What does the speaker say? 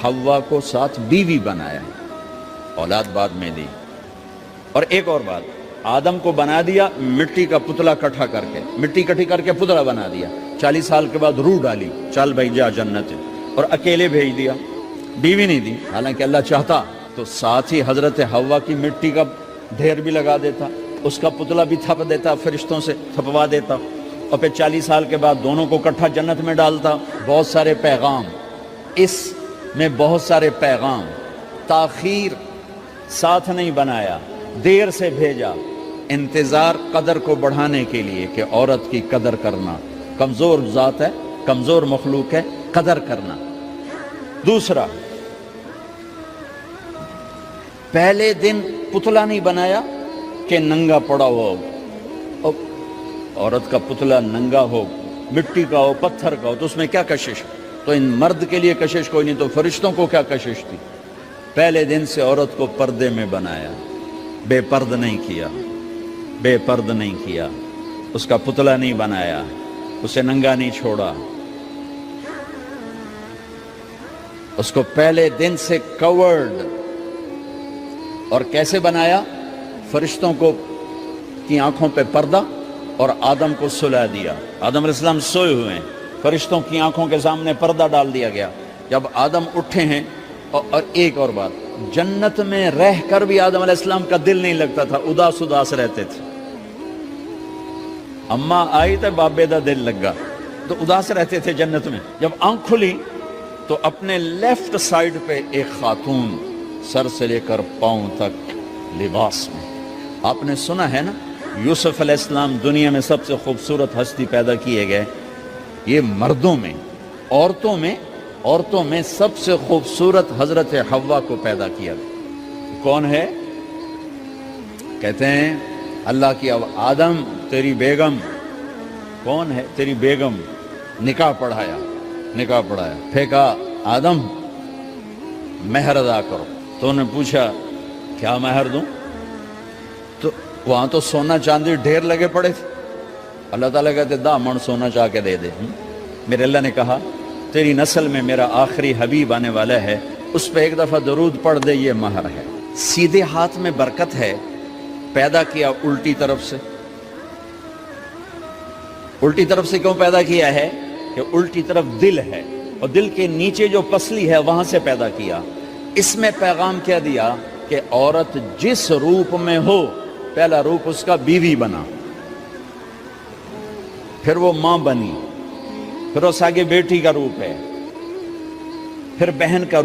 حوا کو ساتھ بیوی بنایا، اولاد بعد میں دی۔ اور ایک اور بات، آدم کو بنا دیا مٹی کا پتلا کٹھا کر کے، مٹی کٹھی کر کے پتلا بنا دیا، 40 سال کے بعد روح ڈالی، چل بھائی جا جنت، اور اکیلے بھیج دیا، بیوی نہیں دی۔ حالانکہ اللہ چاہتا تو ساتھ ہی حضرت حوا کی مٹی کا ڈھیر بھی لگا دیتا، اس کا پتلا بھی تھپ دیتا، فرشتوں سے تھپوا دیتا، اور پھر 40 سال کے بعد دونوں کو کٹھا جنت میں ڈالتا۔ بہت سارے پیغام، اس میں بہت سارے پیغام، تاخیر ساتھ نہیں بنایا، دیر سے بھیجا، انتظار قدر کو بڑھانے کے لیے کہ عورت کی قدر کرنا، کمزور ذات ہے، کمزور مخلوق ہے، قدر کرنا۔ دوسرا، پہلے دن پتلا نہیں بنایا کہ ننگا پڑا ہو، عورت کا پتلا ننگا ہو، مٹی کا ہو، پتھر کا ہو، تو اس میں کیا کشش؟ تو ان مرد کے لیے کشش کوئی نہیں، تو فرشتوں کو کیا کشش تھی؟ پہلے دن سے عورت کو پردے میں بنایا، بے پرد نہیں کیا، بے پرد نہیں کیا، اس کا پتلا نہیں بنایا، اسے ننگا نہیں چھوڑا، اس کو پہلے دن سے کورڈ۔ اور کیسے بنایا؟ فرشتوں کو کی آنکھوں پہ پردہ اور آدم کو سلا دیا۔ آدم علیہ السلام سوئے ہوئے ہیں، فرشتوں کی آنکھوں کے سامنے پردہ ڈال دیا گیا۔ جب آدم اٹھے ہیں، اور ایک اور بات، جنت میں رہ کر بھی آدم علیہ السلام کا دل نہیں لگتا تھا، اداس اداس رہتے تھے۔ اماں آئی تو بابے دا دل لگا، تو اداس رہتے تھے جنت میں۔ جب آنکھ کھلی تو اپنے لیفٹ سائیڈ پہ ایک خاتون، سر سے لے کر پاؤں تک لباس میں۔ آپ نے سنا ہے نا، یوسف علیہ السلام دنیا میں سب سے خوبصورت ہستی پیدا کیے گئے، یہ مردوں میں، عورتوں میں سب سے خوبصورت حضرت حوا کو پیدا کیا گیا۔ کون ہے؟ کہتے ہیں اللہ کی آدم تیری بیگم، کون ہے تیری بیگم؟ نکاح پڑھایا، پھینکا، آدم مہر ادا کرو۔ تو انہوں نے پوچھا کیا مہر دوں؟ تو وہاں تو سونا چاندی ڈھیر لگے پڑے تھے۔ اللہ تعالیٰ کہتے دا من سونا چاہ کے دے دے۔ میرے اللہ نے کہا تیری نسل میں میرا آخری حبیب آنے والا ہے، اس پہ ایک دفعہ درود پڑھ دے، یہ مہر ہے۔ سیدھے ہاتھ میں برکت ہے، پیدا کیا الٹی طرف سے۔ الٹی طرف سے کیوں پیدا کیا ہے؟ کہ الٹی طرف دل ہے، اور دل کے نیچے جو پسلی ہے وہاں سے پیدا کیا۔ اس میں پیغام کیا دیا کہ عورت جس روپ میں ہو، پہلا روپ اس کا بیوی بنا، پھر وہ ماں بنی، پھر اس آگے بیٹی کا روپ ہے، پھر بہن کا روپ